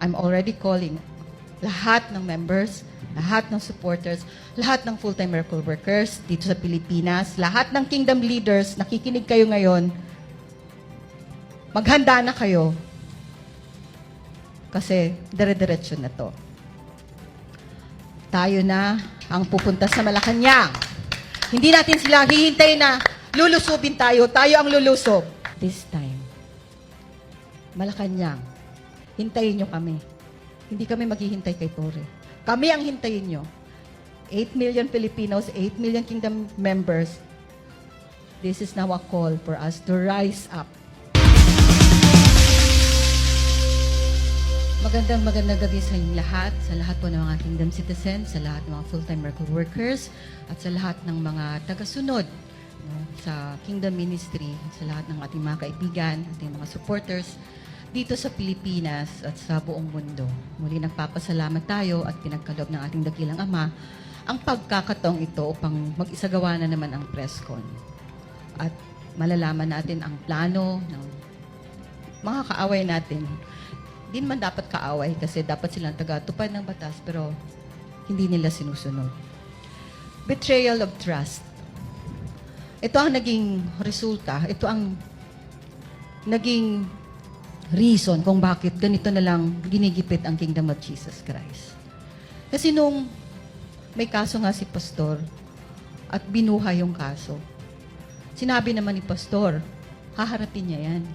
I'm already calling lahat ng members, lahat ng supporters, lahat ng full-time miracle workers dito sa Pilipinas, lahat ng kingdom leaders, nakikinig kayo ngayon, maghanda na kayo kasi dire-diretso na to. Tayo na ang pupunta sa Malacanang. Hindi natin sila hihintayin na lulusubin tayo. Tayo ang lulusob. This time, Malacanang, hintayin nyo kami. Hindi kami maghihintay kay Torre. Kami ang hintayin nyo. 8 million Filipinos, 8 million kingdom members. This is now a call for us to rise up. Magandang gabi sa inyong lahat, sa lahat po ng mga kingdom citizens, sa lahat ng mga full-time miracle workers, at sa lahat ng mga tagasunod sa kingdom ministry, sa lahat ng ating mga kaibigan, ating mga supporters dito sa Pilipinas at sa buong mundo. Muli nagpapasalamat tayo at pinagkaloob ng ating dakilang Ama ang pagkakataong ito upang mag-isagawa na naman ang presscon. At malalaman natin ang plano ng mga kaaway natin. Hindi man dapat kaaway kasi dapat silang tagatupad ng batas pero hindi nila sinusunod. Betrayal of trust. Ito ang naging resulta, ito ang naging reason kung bakit ganito na lang ginigipit ang Kingdom of Jesus Christ. Kasi nung may kaso nga si Pastor at binuhay yung kaso, sinabi naman ni Pastor, haharapin niya yan.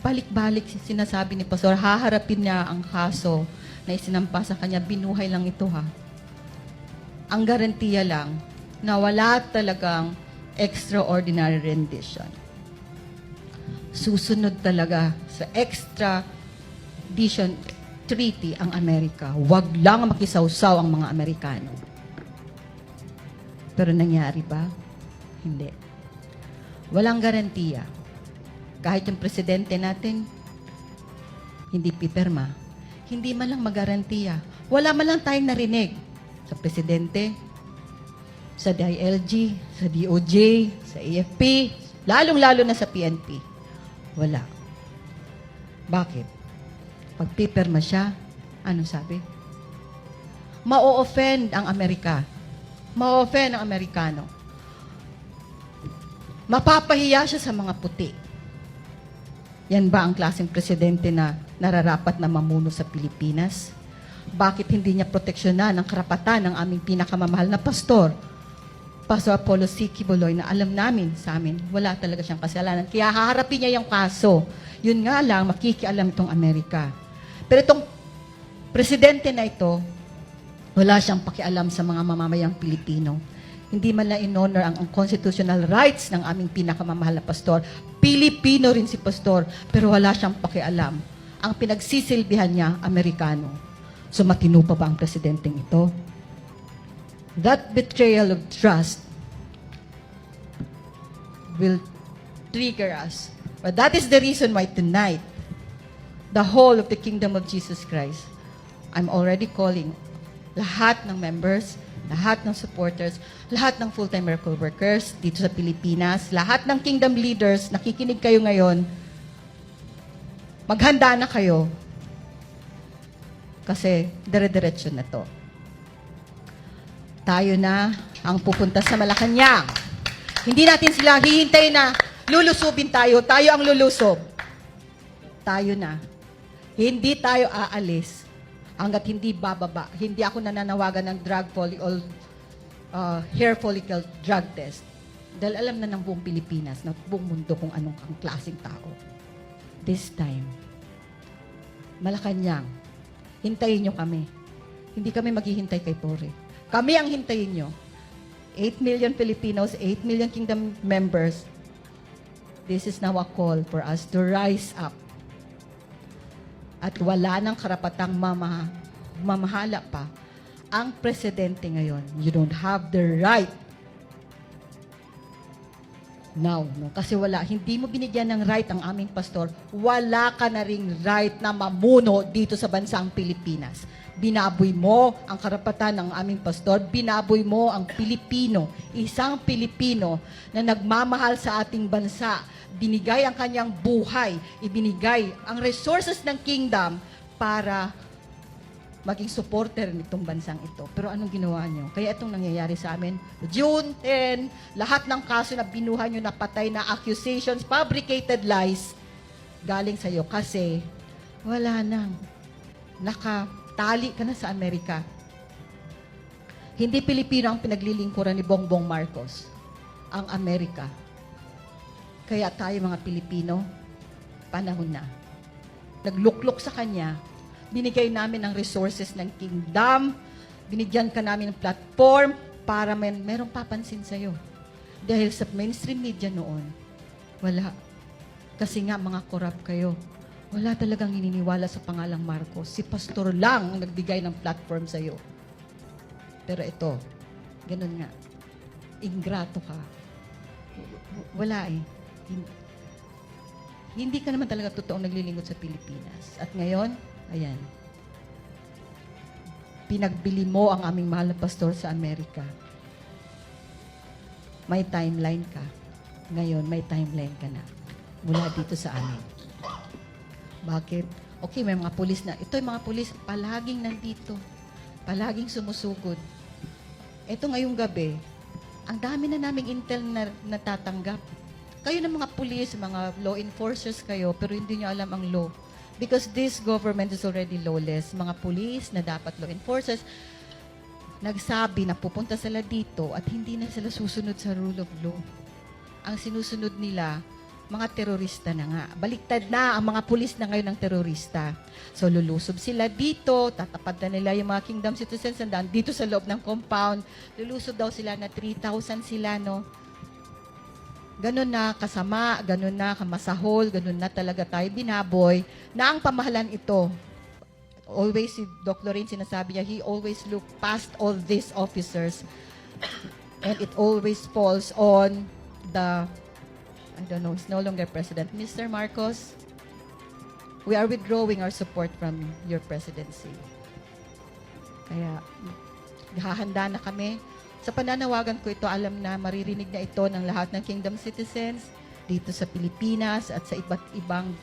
Balik-balik sinasabi ni Pastor, haharapin niya ang kaso na isinampa sa kanya, binuhay lang ito ha. Ang garantiya lang na wala talagang extraordinary rendition. Susunod talaga sa extradition treaty ang Amerika. Huwag lang makisawsaw ang mga Amerikano. Pero nangyari ba? Hindi. Walang garantiya. Kahit yung presidente natin, hindi pipirma, hindi man lang magarantiya. Wala man lang tayong narinig sa presidente, sa DILG, sa DOJ, sa AFP, lalong-lalo na sa PNP. Wala. Bakit? Pag pipirma siya, ano sabi? Ma-o-offend ang Amerika. Ma-o-offend ang Amerikano. Mapapahiya siya sa mga puti. Yan ba ang klaseng presidente na nararapat na mamuno sa Pilipinas? Bakit hindi niya proteksyonan ang karapatan ng aming pinakamamahal na pastor, Pastor Apollo C. Quiboloy, na alam namin sa amin, wala talaga siyang kasalanan. Kaya haharapin niya yung kaso. Yun nga lang, makikialam itong Amerika. Pero itong presidente na ito, wala siyang pakialam sa mga mamamayang Pilipino. Hindi man lang in-honor ang constitutional rights ng aming pinakamamahal na pastor. Pilipino rin si pastor, pero wala siyang pakialam. Ang pinagsisilbihan niya, Amerikano. So matino pa ba ang presidenteng ito? That betrayal of trust will trigger us. But that is the reason why tonight, the whole of the Kingdom of Jesus Christ, I'm already calling lahat ng members, lahat ng supporters, lahat ng full-time miracle workers dito sa Pilipinas, lahat ng kingdom leaders, nakikinig kayo ngayon, maghanda na kayo kasi dire-diretso na to. Tayo na ang pupunta sa Malacanang. Hindi natin sila hihintayin na lulusubin tayo. Tayo ang lulusob. Tayo na. Hindi tayo aalis hanggat hindi bababa. Hindi ako nananawagan ng hair follicle drug test. Dahil alam na ng buong Pilipinas, na buong mundo kung anong ang klaseng tao. This time, Malacanang, hintayin nyo kami. Hindi kami maghihintay kay Torre. Kami ang hintayin nyo. 8 million Filipinos, 8 million kingdom members. This is now a call for us to rise up. At wala nang karapatang mamahala pa ang presidente ngayon. You don't have the right now. No? Kasi hindi mo binigyan ng right ang aming pastor, wala ka na ring right na mamuno dito sa bansang Pilipinas. Binaboy mo ang karapatan ng aming pastor, binaboy mo ang Pilipino, isang Pilipino na nagmamahal sa ating bansa, binigay ang kanyang buhay, ibinigay ang resources ng kingdom para maging supporter nitong bansang ito. Pero anong ginawa nyo? Kaya itong nangyayari sa amin, June 10, lahat ng kaso na binuhay nyo, napatay na accusations, fabricated lies, galing sa'yo kasi wala nang nakatali ka na sa Amerika. Hindi Pilipino ang pinaglilingkuran ni Bongbong Marcos, ang Amerika. Kaya tayo mga Pilipino, panahon na. Nagluklok sa kanya, binigay namin ang resources ng kingdom, binigyan ka namin ng platform para merong papansin sa'yo. Dahil sa mainstream media noon, wala. Kasi nga mga corrupt kayo. Wala talagang hininiwala sa pangalang Marcos. Si pastor lang ang nagbigay ng platform sa'yo. Pero ito, ganun nga. Ingrato ka. Wala eh. Hindi ka naman talaga totoong naglilingkod sa Pilipinas. At ngayon, ayan. Pinagbili mo ang aming mahal na pastor sa Amerika. May timeline ka. Ngayon, may timeline ka na. Mula dito sa amin. Bakit? Okay, may mga pulis na. Ito yung mga pulis, palaging nandito. Palaging sumusugod. Ito ngayong gabi, ang dami na naming intel na natatanggap. Kayo ng mga pulis, mga law enforcers kayo, pero hindi nyo alam ang law. Because this government is already lawless. Mga pulis na dapat law enforcers, nagsabi na pupunta sila dito at hindi na sila susunod sa rule of law. Ang sinusunod nila, mga terorista na nga. Baliktad na ang mga pulis na ngayon ng terorista. So lulusob sila dito, tatapad na nila yung mga kingdom citizens na dito sa loob ng compound. Lulusob daw sila na 3,000 sila, no? Ganun na kasama, ganun na kamasahol, ganun na talaga tayo binaboy, na ang pamahalan ito. Always, si Doc Lorraine sinasabi niya, he always look past all these officers. And it always falls on the, I don't know, he's no longer president. Mr. Marcos, we are withdrawing our support from your presidency. Kaya, hahanda na kami. Sa pananawagan ko ito, alam na maririnig na ito ng lahat ng kingdom citizens dito sa Pilipinas at sa iba't ibang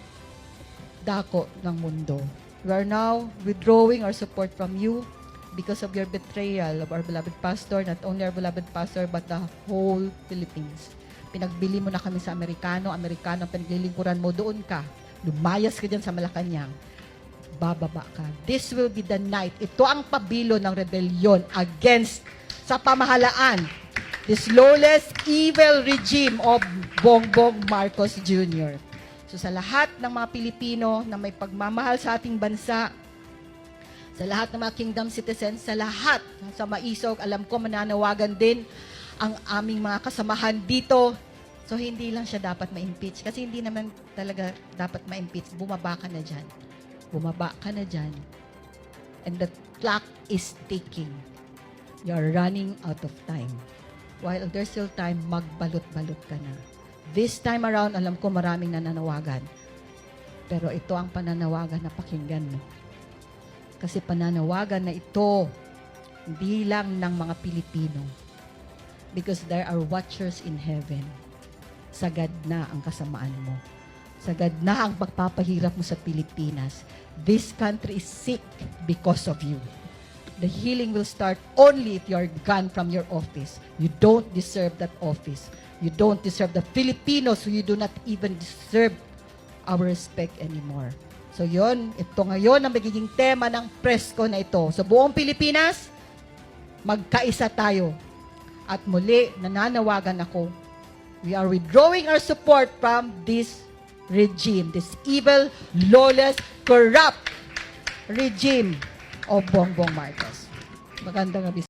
dako ng mundo. We are now withdrawing our support from you because of your betrayal of our beloved pastor, not only our beloved pastor, but the whole Philippines. Pinagbili mo na kami sa Amerikano ang pinaglilingkuran mo, doon ka. Lumayas ka dyan sa Malacanang. Bababa ka. This will be the night. Ito ang pabilo ng rebellion against sa pamahalaan, this lawless, evil regime of Bongbong Marcos Jr. So sa lahat ng mga Pilipino na may pagmamahal sa ating bansa, sa lahat ng mga kingdom citizens, sa lahat, sa Maisog, alam ko mananawagan din ang aming mga kasamahan dito. So hindi lang siya dapat ma-impeach. Kasi hindi naman talaga dapat ma-impeach. Bumaba ka na dyan. Bumaba ka na dyan. And the clock is ticking. You're running out of time. While there's still time, magbalot-balot ka na. This time around, alam ko maraming nananawagan. Pero ito ang pananawagan na pakinggan mo. Kasi pananawagan na ito, hindi lang ng mga Pilipino. Because there are watchers in heaven. Sagad na ang kasamaan mo. Sagad na ang pagpapahirap mo sa Pilipinas. This country is sick because of you. The healing will start only if you are gone from your office. You don't deserve that office. You don't deserve the Filipinos, so you do not even deserve our respect anymore. So yon, ito ngayon ang magiging tema ng presko na ito. So buong Pilipinas, magkaisa tayo. At muli, nananawagan ako, we are withdrawing our support from this regime, this evil, lawless, corrupt regime of Bongbong Marcos. Magandang gabi.